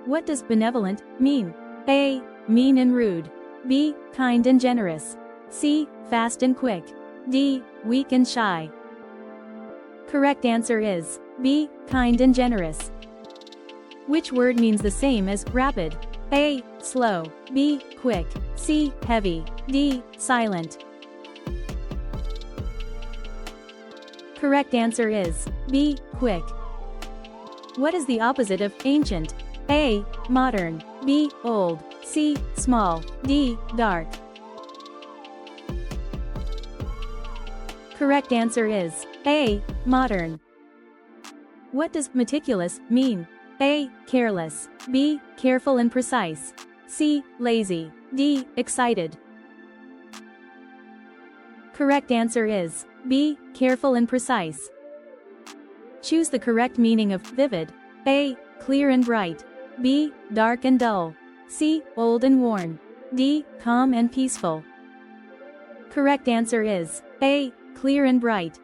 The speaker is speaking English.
What does benevolent mean? A. Mean and rude. B. Kind and generous. C. Fast and quick. D. Weak and shy. Correct answer is B. Kind and generous. Which word means the same as rapid? A. Slow. B. Quick. C. Heavy. D. Silent. Correct answer is B. Quick. What is the opposite of ancient? A. Modern. B. Old. C. Small. D. Dark. Correct answer is A. Modern. What does meticulous mean? A. Careless. B. Careful and precise. C. Lazy. D. Excited. Correct answer is B. Careful and precise. Choose the correct meaning of vivid. A. Clear and bright. B. Dark and dull. C. Old and worn. D. Calm and peaceful. Correct answer is A. Clear and bright.